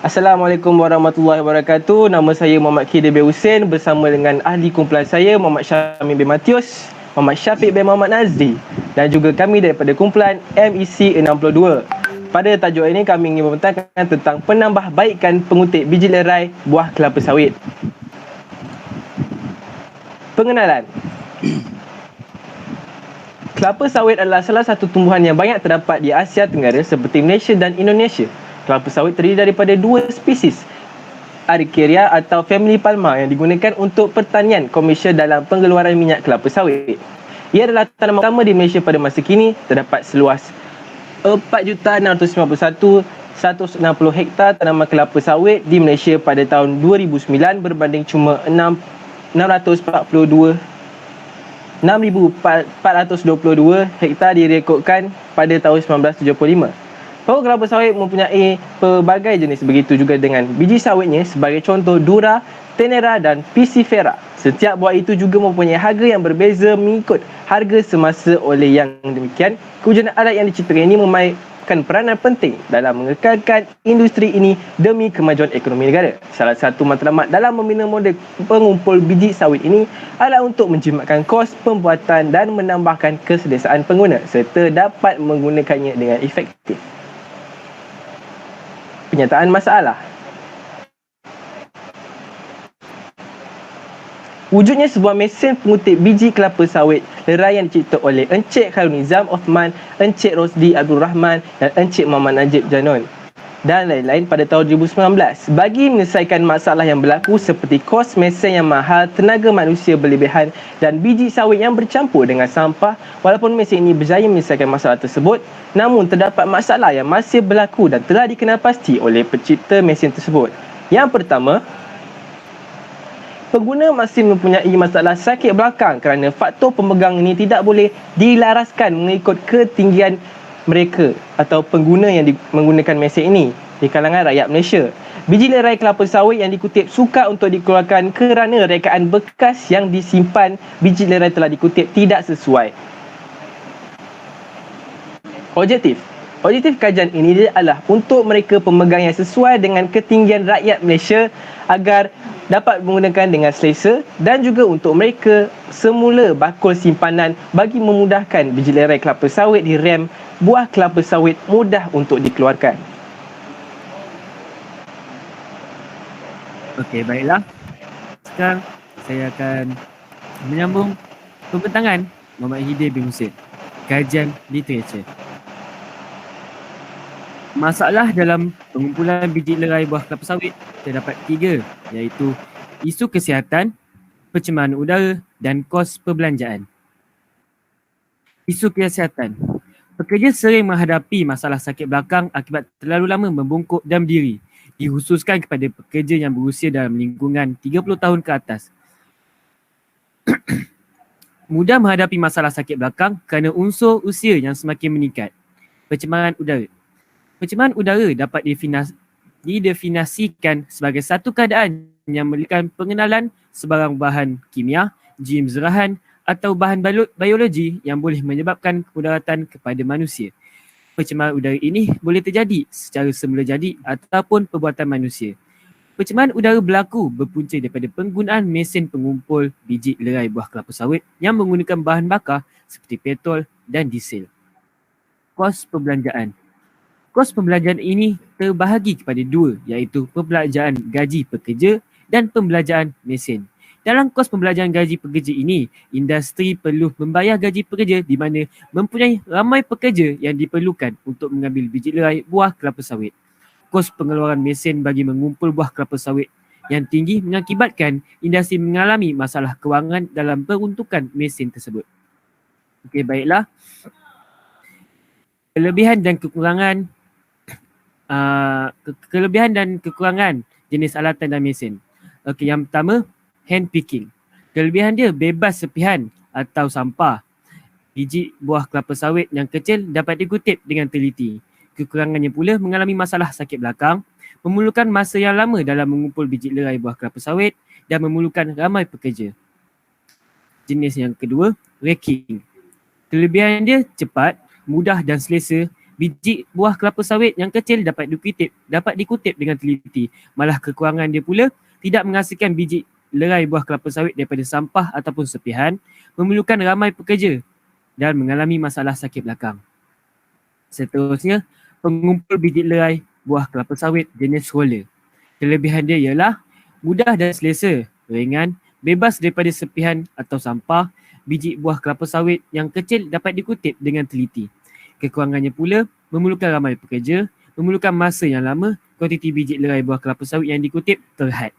Assalamualaikum warahmatullahi wabarakatuh. Nama saya Muhammad Khidir bin Hussein bersama dengan ahli kumpulan saya Muhammad Syamil bin Matius, Muhammad Syafiq bin Muhammad Nazri dan juga kami daripada kumpulan MEC 62. Pada tajuk ini kami ingin membentangkan tentang penambahbaikan pengutip biji lerai buah kelapa sawit. Pengenalan. Kelapa sawit adalah salah satu tumbuhan yang banyak terdapat di Asia Tenggara seperti Malaysia dan Indonesia. Kelapa sawit terdiri daripada dua spesies, Araucaria atau famili Palma yang digunakan untuk pertanian komersial dalam pengeluaran minyak kelapa sawit. Ia adalah tanaman utama di Malaysia pada masa kini, terdapat seluas 4,691,160 hektar tanaman kelapa sawit di Malaysia pada tahun 2009 berbanding cuma 6,422 hektar direkodkan pada tahun 1975. Pokok kelapa sawit mempunyai pelbagai jenis, begitu juga dengan biji sawitnya sebagai contoh Dura, Tenera dan Piscifera. Setiap buah itu juga mempunyai harga yang berbeza mengikut harga semasa. Oleh yang demikian, kewujudan alat yang diciptakan ini memainkan peranan penting dalam mengekalkan industri ini demi kemajuan ekonomi negara. Salah satu matlamat dalam membina model pengumpul biji sawit ini adalah untuk menjimatkan kos pembuatan dan menambahkan keselesaan pengguna serta dapat menggunakannya dengan efektif. Penyataan masalah. Wujudnya sebuah mesin pengutip biji kelapa sawit lerai yang dicipta oleh Encik Khairul Nizam Othman, Encik Rosdi Abdul Rahman dan Encik Muhammad Najib Janon dan lain-lain pada tahun 2019 bagi menyelesaikan masalah yang berlaku seperti kos mesin yang mahal, tenaga manusia berlebihan dan biji sawit yang bercampur dengan sampah. Walaupun mesin ini berjaya menyelesaikan masalah tersebut, namun terdapat masalah yang masih berlaku dan telah dikenal pasti oleh pencipta mesin tersebut. Yang pertama, pengguna masih mempunyai masalah sakit belakang kerana faktor pemegang ini tidak boleh dilaraskan mengikut ketinggian mereka atau pengguna yang menggunakan mesin ini di kalangan rakyat Malaysia. Biji lerai kelapa sawit yang dikutip sukar untuk dikeluarkan kerana rekaan bekas yang disimpan biji lerai telah dikutip tidak sesuai. Objektif kajian ini adalah untuk mereka pemegang yang sesuai dengan ketinggian rakyat Malaysia agar dapat menggunakan dengan selesa dan juga untuk mereka semula bakul simpanan bagi memudahkan biji lerai kelapa sawit direm buah kelapa sawit mudah untuk dikeluarkan. Okey, baiklah. Sekarang saya akan menyambung pembentangan Muhammad Khidir bin Hussein, kajian literature. Masalah dalam pengumpulan biji lerai buah kelapa sawit terdapat 3, iaitu isu kesihatan, pencemaran udara dan kos perbelanjaan. Isu kesihatan. Pekerja sering menghadapi masalah sakit belakang akibat terlalu lama membungkuk dan berdiri, dikhususkan kepada pekerja yang berusia dalam lingkungan 30 tahun ke atas. Mudah menghadapi masalah sakit belakang kerana unsur usia yang semakin meningkat. Pencemaran udara. Pencemaran udara dapat didefinisikan sebagai satu keadaan yang memerlukan pengenalan sebarang bahan kimia, jim zerahan atau bahan biologi yang boleh menyebabkan kemudaratan kepada manusia. Pencemaran udara ini boleh terjadi secara semula jadi ataupun perbuatan manusia. Pencemaran udara berlaku berpunca daripada penggunaan mesin pengumpul biji lerai buah kelapa sawit yang menggunakan bahan bakar seperti petrol dan diesel. Kos perbelanjaan. Kos pembelanjaan ini terbahagi kepada 2, iaitu pembelanjaan gaji pekerja dan pembelanjaan mesin. Dalam kos pembelanjaan gaji pekerja ini, industri perlu membayar gaji pekerja di mana mempunyai ramai pekerja yang diperlukan untuk mengambil biji lerai buah kelapa sawit. Kos pengeluaran mesin bagi mengumpul buah kelapa sawit yang tinggi mengakibatkan industri mengalami masalah kewangan dalam peruntukan mesin tersebut. Okey, baiklah. Kelebihan dan kekurangan jenis alatan dan mesin. Okey, yang pertama, hand picking. Kelebihan dia bebas sepihan atau sampah. Biji buah kelapa sawit yang kecil dapat dikutip dengan teliti. Kekurangannya pula mengalami masalah sakit belakang, memerlukan masa yang lama dalam mengumpul biji lerai buah kelapa sawit dan memerlukan ramai pekerja. Jenis yang kedua, raking. Kelebihan dia cepat, mudah dan selesa Biji buah kelapa sawit yang kecil dapat dikutip dengan teliti. Malah kekurangan dia pula tidak menghasilkan biji lerai buah kelapa sawit daripada sampah ataupun sepihan, memerlukan ramai pekerja dan mengalami masalah sakit belakang. Seterusnya, pengumpul biji lerai buah kelapa sawit jenis roller. Kelebihan dia ialah mudah dan selesa, ringan, bebas daripada sepihan atau sampah. Biji buah kelapa sawit yang kecil dapat dikutip dengan teliti. Kekurangannya pula memerlukan ramai pekerja, memerlukan masa yang lama, kuantiti biji lerai buah kelapa sawit yang dikutip terhad.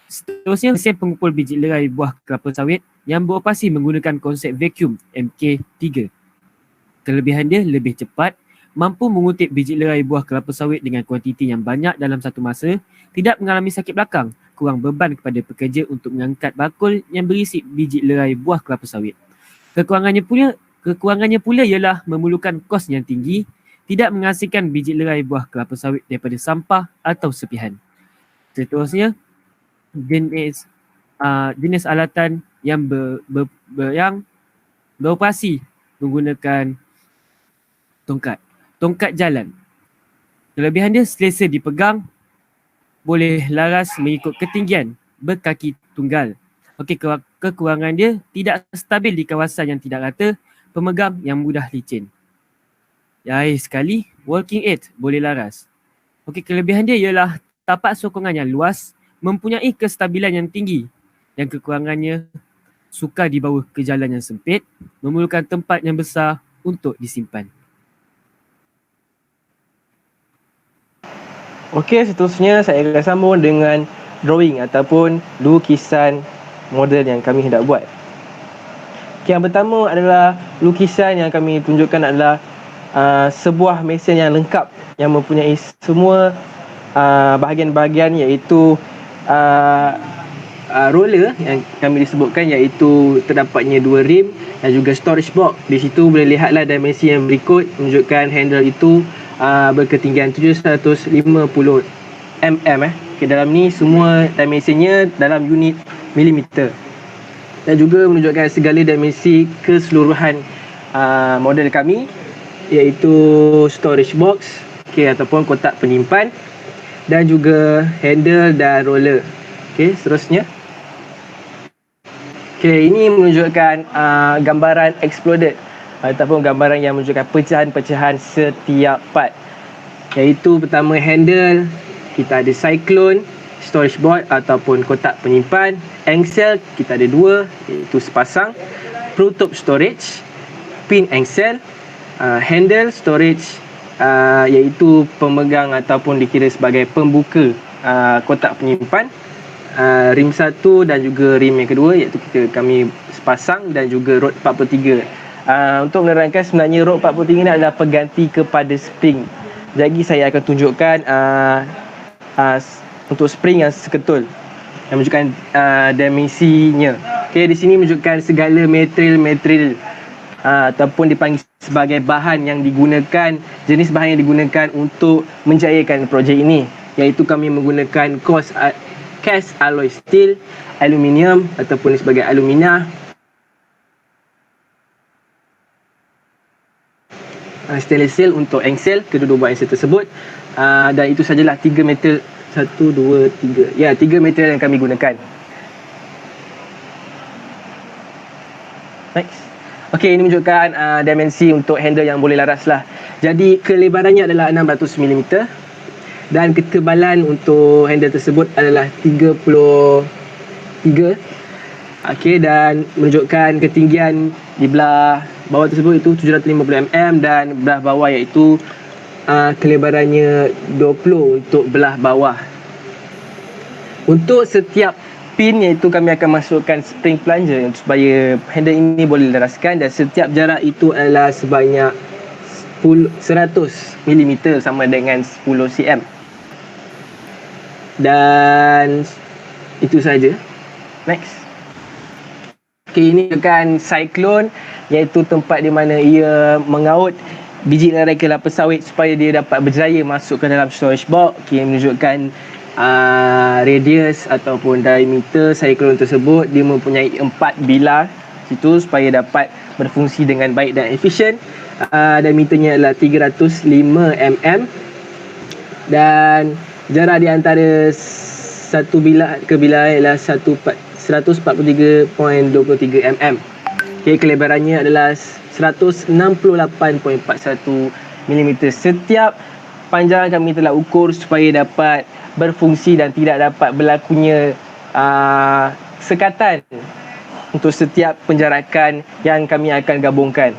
Seterusnya, mesin pengumpul biji lerai buah kelapa sawit yang beroperasi menggunakan konsep vacuum MK3. Kelebihan dia lebih cepat, mampu mengutip biji lerai buah kelapa sawit dengan kuantiti yang banyak dalam satu masa, tidak mengalami sakit belakang, kurang beban kepada pekerja untuk mengangkat bakul yang berisi biji lerai buah kelapa sawit. Kekurangannya pula ialah memerlukan kos yang tinggi, tidak menghasilkan biji lerai buah kelapa sawit daripada sampah atau sepihan. Seterusnya, jenis alatan yang beroperasi menggunakan tongkat jalan. Kelebihan dia selesa dipegang, boleh laras mengikut ketinggian, berkaki tunggal. Okey, kekurangan dia tidak stabil di kawasan yang tidak rata, pemegang yang mudah licin. Akhir sekali, working eight, boleh laras. Okey, kelebihan dia ialah tapak sokongan yang luas, mempunyai kestabilan yang tinggi, dan kekurangannya sukar dibawa ke jalan yang sempit, memerlukan tempat yang besar untuk disimpan. Okey, seterusnya saya akan sambung dengan drawing ataupun lukisan model yang kami hendak buat. Okay, yang pertama adalah lukisan yang kami tunjukkan adalah sebuah mesin yang lengkap yang mempunyai semua bahagian-bahagian iaitu roller yang kami disebutkan, iaitu terdapatnya 2 rim dan juga storage box. Di situ boleh lihatlah dimensi yang berikut menunjukkan handle itu berketinggian 750 mm. Okay, dalam ni semua dimensinya dalam unit milimeter. Dan juga menunjukkan segala dimensi keseluruhan model kami, iaitu storage box, ataupun kotak penyimpan, dan juga handle dan roller. Seterusnya. Ini menunjukkan gambaran exploded ataupun gambaran yang menunjukkan pecahan-pecahan setiap part. Iaitu pertama handle, kita ada cyclone, storage box ataupun kotak penyimpan. Engsel kita ada 2, iaitu sepasang. Pro-top storage, pin engsel, handle storage, iaitu pemegang ataupun dikira sebagai pembuka kotak penyimpan. Rim 1 dan juga rim yang kedua, iaitu kami sepasang, dan juga rod 43. Untuk menerangkan, sebenarnya rod 43 ini adalah pengganti kepada spring. Jadi saya akan tunjukkan untuk spring yang seketul yang menunjukkan dimensinya. Di sini menunjukkan segala material ataupun dipanggil sebagai bahan yang digunakan, jenis bahan yang digunakan untuk menjayakan projek ini, iaitu kami menggunakan cast alloy steel, aluminium ataupun sebagai alumina, stainless steel untuk engsel, kedua-dua engsel tersebut, dan itu sajalah 3 metal, 1, 2, 3. Ya, 3 metal yang kami gunakan. Next. Okey, ini menunjukkan dimensi untuk handle yang boleh laras lah. Jadi kelebarannya adalah 600 mm dan ketebalan untuk handle tersebut adalah 33. Okey, dan menunjukkan ketinggian di belah bawah tersebut itu 750 mm dan belah bawah iaitu kelebarannya 20 untuk belah bawah. Untuk setiap pin, iaitu kami akan masukkan spring plunger supaya handle ini boleh leraskan, dan setiap jarak itu adalah sebanyak 100 mm sama dengan 10 cm. Dan itu saja. Next. Okey, ini bukan cyclone, iaitu tempat di mana ia mengaut biji lerai kelapa sawit supaya dia dapat berjaya masuk ke dalam storage box. Okey, menunjukkan radius ataupun diameter cyclone tersebut. Dia mempunyai 4 bilah situ supaya dapat berfungsi dengan baik dan efisien. diameternya adalah 305 mm dan jarak di antara satu bilah ke bilah ialah 143.23 mm. Okay, kelebarannya adalah 168.41 mm. Setiap panjang kami telah ukur supaya dapat berfungsi dan tidak dapat berlakunya sekatan untuk setiap penjarakan yang kami akan gabungkan.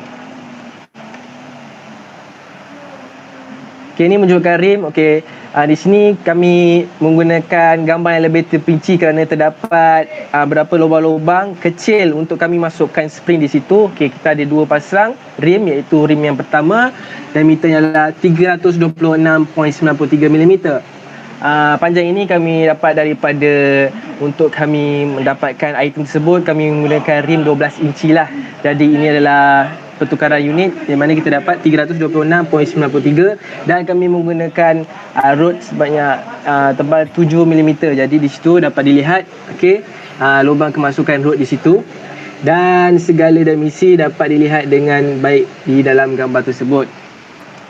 Okay, ini menunjukkan rim. Okay, di sini kami menggunakan gambar yang lebih terperinci kerana terdapat berapa lubang-lubang kecil untuk kami masukkan spring di situ. Okay, kita ada dua pasang rim, iaitu rim yang pertama diameternya adalah 326.93 mm. Panjang ini kami dapat daripada untuk kami mendapatkan item tersebut kami menggunakan rim 12 inci lah. Jadi ini adalah pertukaran unit di mana kita dapat 326.93 dan kami menggunakan rod sebanyak tebal 7 mm. Jadi di situ dapat dilihat okey lubang kemasukan rod di situ dan segala dimensi dapat dilihat dengan baik di dalam gambar tersebut.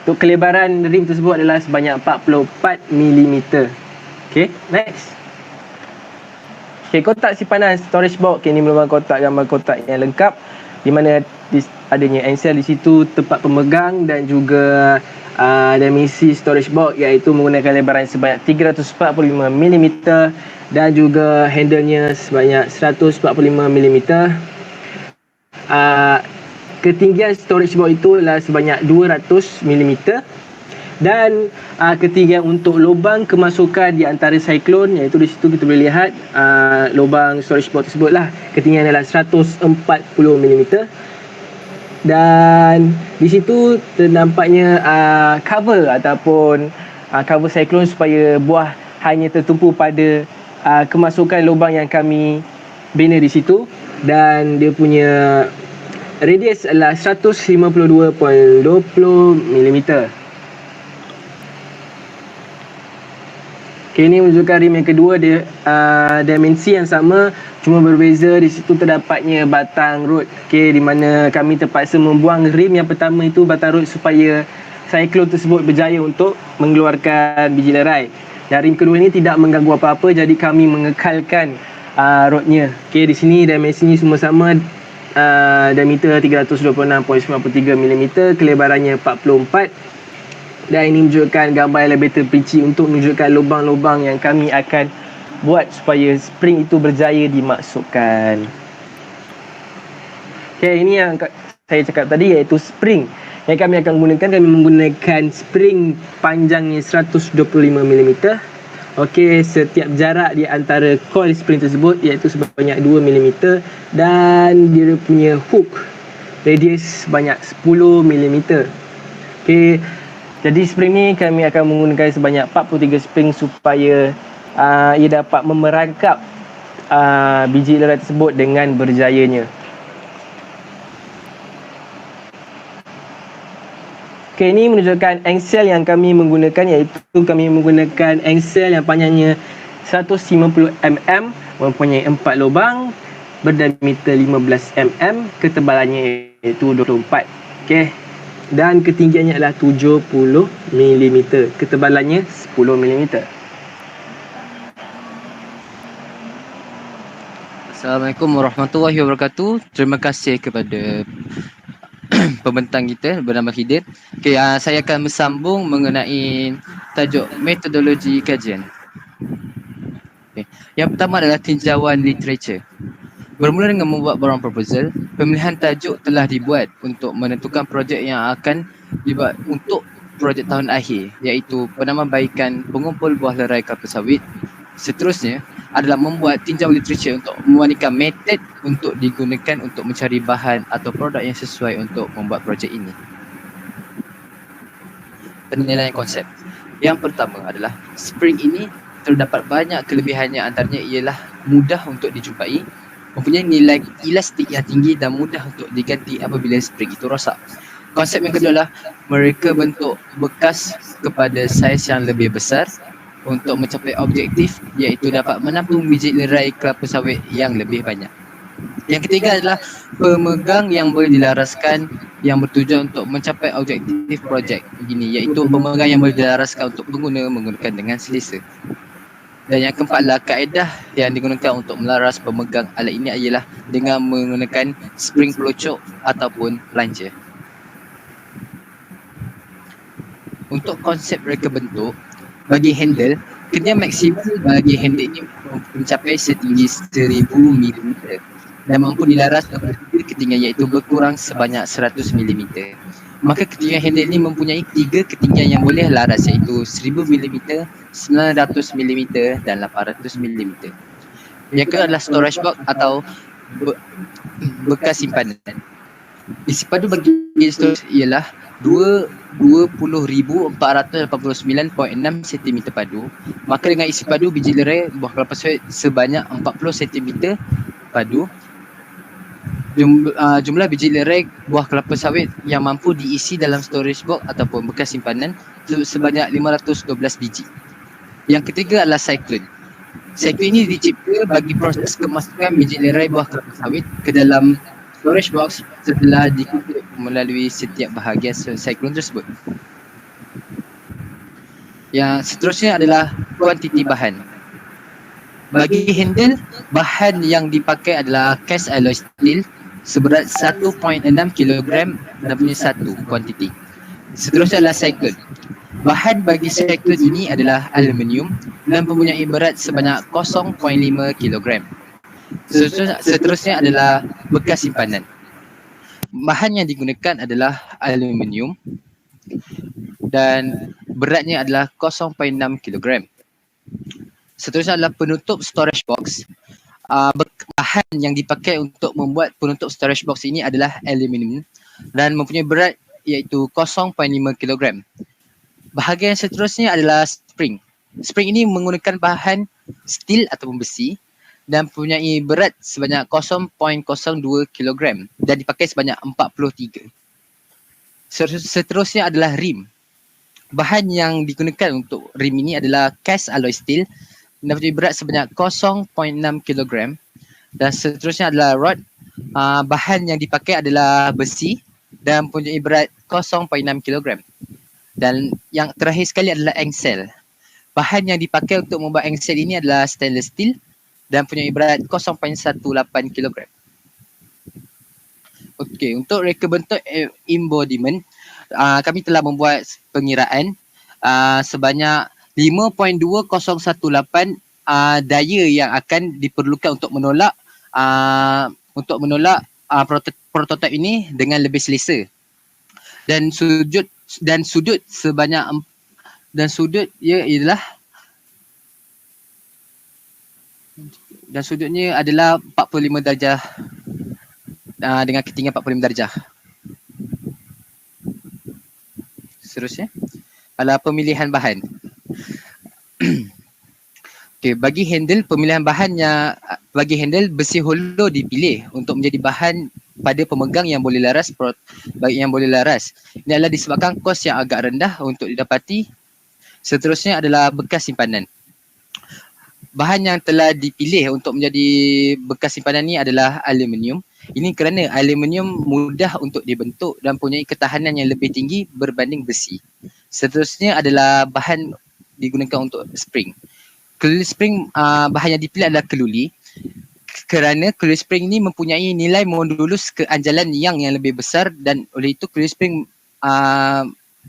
Untuk kelebaran rim tersebut adalah sebanyak 44 mm. Okey, next. Okey, kotak simpanan storage box. Okay, ini merupakan kotak gambar kotak yang lengkap di mana adanya encel di situ, tempat pemegang dan juga dimensi storage box iaitu menggunakan lebaran sebanyak 345 mm dan juga handle-nya sebanyak 145 mm. Ketinggian storage box itu adalah sebanyak 200 mm dan ketinggian untuk lubang kemasukan di antara cyclone iaitu di situ kita boleh lihat lubang storage box tersebut lah, ketinggian adalah 140 mm dan di situ ternampaknya cover ataupun cover cyclone supaya buah hanya tertumpu pada kemasukan lubang yang kami bina di situ dan dia punya radius adalah 152.20 mm. Okay, ini menunjukkan rim yang kedua, dia dimensi yang sama cuma berbeza di situ terdapatnya batang rod. Okay, di mana kami terpaksa membuang rim yang pertama itu batang rod supaya cyclone tersebut berjaya untuk mengeluarkan biji lerai. Dan rim kedua ini tidak mengganggu apa-apa, jadi kami mengekalkan rodnya. Okay, di sini dimensinya semua sama, diameter 326.93 mm, kelebarannya 44 dan ini menunjukkan gambar yang lebih terperinci untuk menunjukkan lubang-lubang yang kami akan buat supaya spring itu berjaya dimasukkan. Okay, ini yang saya cakap tadi iaitu spring yang kami akan gunakan. Kami menggunakan spring panjangnya 125 mm. Okey, setiap jarak di antara coil spring tersebut iaitu sebanyak 2 mm dan dia punya hook radius sebanyak 10 mm. Okey, jadi spring ni kami akan menggunakan sebanyak 43 spring supaya ia dapat memerangkap biji lerai tersebut dengan berjayanya. Okay, ini menunjukkan engsel yang kami menggunakan iaitu kami menggunakan engsel yang panjangnya 150 mm, mempunyai 4 lubang, berdiameter 15 mm, ketebalannya iaitu 24. Okay. Dan ketinggiannya adalah 70 mm, ketebalannya 10 mm. Assalamualaikum warahmatullahi wabarakatuh. Terima kasih kepada pembentang kita bernama Khidir. Okay, saya akan bersambung mengenai tajuk metodologi kajian. Okay. Yang pertama adalah tinjauan literature. Bermula dengan membuat borang proposal, pemilihan tajuk telah dibuat untuk menentukan projek yang akan dibuat untuk projek tahun akhir, iaitu penambahbaikan pengumpul buah lerai kelapa sawit. Seterusnya adalah membuat tinjau literature untuk mewanita metod untuk digunakan untuk mencari bahan atau produk yang sesuai untuk membuat projek ini. Penilaian konsep. Yang pertama adalah spring ini terdapat banyak kelebihannya, antaranya ialah mudah untuk dijumpai, mempunyai nilai elastik yang tinggi dan mudah untuk diganti apabila spring itu rosak. Konsep yang kedua adalah mereka bentuk bekas kepada saiz yang lebih besar untuk mencapai objektif iaitu dapat menampung biji lerai kelapa sawit yang lebih banyak. Yang ketiga adalah pemegang yang boleh dilaraskan yang bertujuan untuk mencapai objektif projek ini, iaitu pemegang yang boleh dilaraskan untuk pengguna menggunakan dengan selesa. Dan yang keempat adalah kaedah yang digunakan untuk melaras pemegang alat ini ialah dengan menggunakan spring pelocok ataupun plunger. Untuk konsep reka bentuk, bagi handle, ketinggian maksimal bagi handle ini mencapai setinggi 1000 mm dan mampu dilaras kepada ketinggian iaitu berkurang sebanyak 100 mm. Maka ketinggian handle ini mempunyai 3 ketinggian yang boleh laras iaitu 1000 mm, 900 mm dan 800 mm. Yang kedua adalah storage box atau bekas simpanan. Isi padu bagi storage ialah 20,489.6 cm padu. Maka dengan isi padu biji lerai buah kelapa sawit sebanyak 40 cm padu, jumlah biji lerai buah kelapa sawit yang mampu diisi dalam storage box ataupun bekas simpanan sebanyak 512 biji. Yang ketiga adalah cyclone. Cyclone ini dicipta bagi proses kemasukan biji lerai buah kelapa sawit ke dalam storage box setelah dikutip melalui setiap bahagian cyclone tersebut. Yang seterusnya adalah kuantiti bahan. Bagi handle, bahan yang dipakai adalah cast alloy steel seberat 1.6 kg dan punya satu kuantiti. Seterusnya adalah cyclone. Bahan bagi cyclone ini adalah aluminium dan mempunyai berat sebanyak 0.5 kg. Seterusnya adalah bekas simpanan. Bahan yang digunakan adalah aluminium dan beratnya adalah 0.6 kg. Seterusnya adalah penutup storage box. Bahan yang dipakai untuk membuat penutup storage box ini adalah aluminium dan mempunyai berat iaitu 0.5 kg. Bahagian seterusnya adalah spring. Spring ini menggunakan bahan steel ataupun besi dan mempunyai berat sebanyak 0.02 kg dan dipakai sebanyak 43. Seterusnya adalah rim. Bahan yang digunakan untuk rim ini adalah cast alloy steel dan mempunyai berat sebanyak 0.6 kg. Dan seterusnya adalah rod. Bahan yang dipakai adalah besi dan mempunyai berat 0.6 kg. Dan yang terakhir sekali adalah engsel. Bahan yang dipakai untuk membuat engsel ini adalah stainless steel dan mempunyai berat 0.18 kg. Okey, untuk reka bentuk embodiment, kami telah membuat pengiraan sebanyak 5.2018 daya yang akan diperlukan untuk menolak prototip ini dengan lebih selesa. Dan sudut sebanyak dan sudutnya ialah dan sudutnya adalah 45 darjah dengan ketinggian 45 darjah. Seterusnya adalah pemilihan bahan. Okey, bagi handle besi hollow dipilih untuk menjadi bahan pada pemegang yang boleh laras Ini adalah disebabkan kos yang agak rendah untuk didapati. Seterusnya adalah bekas simpanan. Bahan yang telah dipilih untuk menjadi bekas simpanan ni adalah aluminium. Ini kerana aluminium mudah untuk dibentuk dan mempunyai ketahanan yang lebih tinggi berbanding besi. Seterusnya adalah bahan digunakan untuk spring. Keluli spring, bahan yang dipilih adalah keluli. Kerana keluli spring ini mempunyai nilai modulus keanjalan yang lebih besar dan oleh itu keluli spring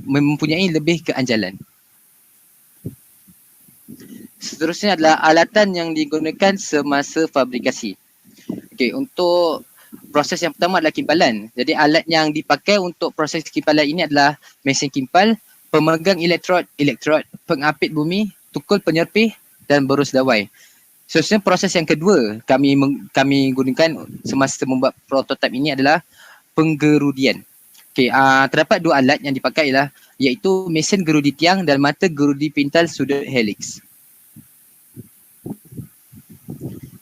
mempunyai lebih keanjalan. Seterusnya adalah alatan yang digunakan semasa fabrikasi. Okey, untuk proses yang pertama adalah kimpalan. Jadi alat yang dipakai untuk proses kimpalan ini adalah mesin kimpal, pemegang elektrod, pengapit bumi, tukul penyerpih dan berus dawai. Seterusnya proses yang kedua kami gunakan semasa membuat prototip ini adalah penggerudian. Okey, terdapat dua alat yang dipakai iaitu mesin gerudi tiang dan mata gerudi pintal sudut helix.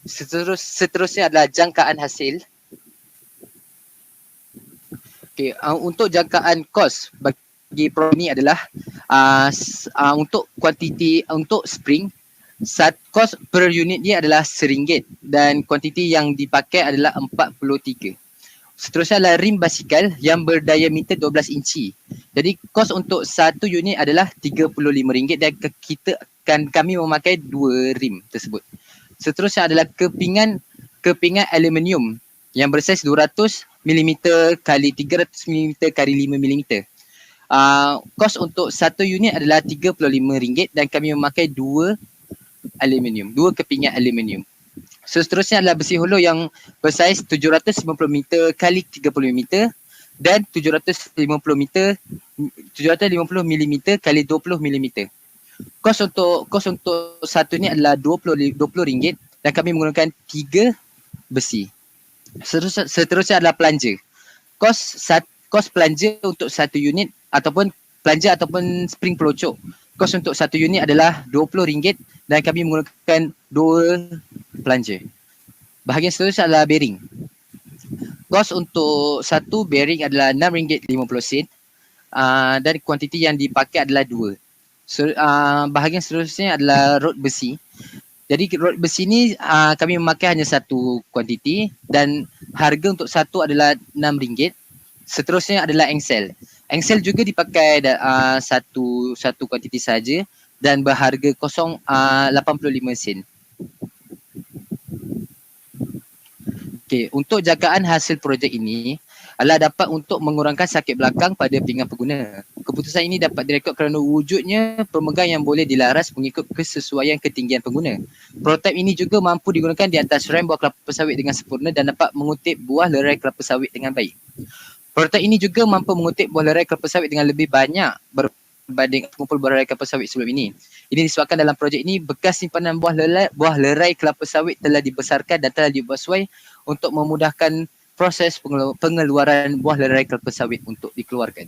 Seterusnya adalah jangkaan hasil. Okey, untuk jangkaan kos bagi produk ini adalah untuk kuantiti untuk spring Kos per unit ni adalah RM1 dan kuantiti yang dipakai adalah 43. Seterusnya adalah rim basikal yang berdiameter 12 inci. Jadi kos untuk satu unit adalah RM35 dan kami memakai 2 rim tersebut. Seterusnya adalah kepingan aluminium yang bersaiz 200mm kali 300mm kali 5mm. Kos untuk satu unit adalah RM35 dan kami memakai 2 kepingan aluminium. Seterusnya adalah besi hollow yang bersaiz 750mm kali 30mm dan 750mm kali 20mm. Kos untuk satu ni adalah RM20 dan kami menggunakan 3 besi. Seterusnya adalah plunger. Kos plunger untuk satu unit ataupun plunger ataupun spring pelocok. Kos untuk satu unit adalah RM20 dan kami menggunakan 2 plunger. Bahagian seterusnya adalah bearing. Kos untuk satu bearing adalah RM6.50 dan kuantiti yang dipakai adalah 2. Bahagian seterusnya adalah rod besi. Jadi rod besi ni kami memakai hanya satu kuantiti dan harga untuk satu adalah RM6. Seterusnya adalah engsel. Engsel juga dipakai satu kuantiti saja dan berharga 85 sen. Okey, untuk jagaan hasil projek ini adalah dapat untuk mengurangkan sakit belakang pada pinggang pengguna. Keputusan ini dapat direkod kerana wujudnya pemegang yang boleh dilaras mengikut kesesuaian ketinggian pengguna. Prototip ini juga mampu digunakan di atas rem buah kelapa sawit dengan sempurna dan dapat mengutip buah lerai kelapa sawit dengan baik. Prototip ini juga mampu mengutip buah lerai kelapa sawit dengan lebih banyak berbanding pengumpul buah lerai kelapa sawit sebelum ini. Ini disebabkan dalam projek ini bekas simpanan buah lerai kelapa sawit telah dibesarkan dan telah dibuat sesuai untuk memudahkan proses pengeluaran buah lerai kelapa sawit untuk dikeluarkan.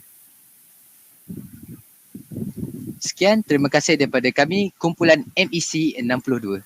Sekian, terima kasih daripada kami kumpulan MEC 62.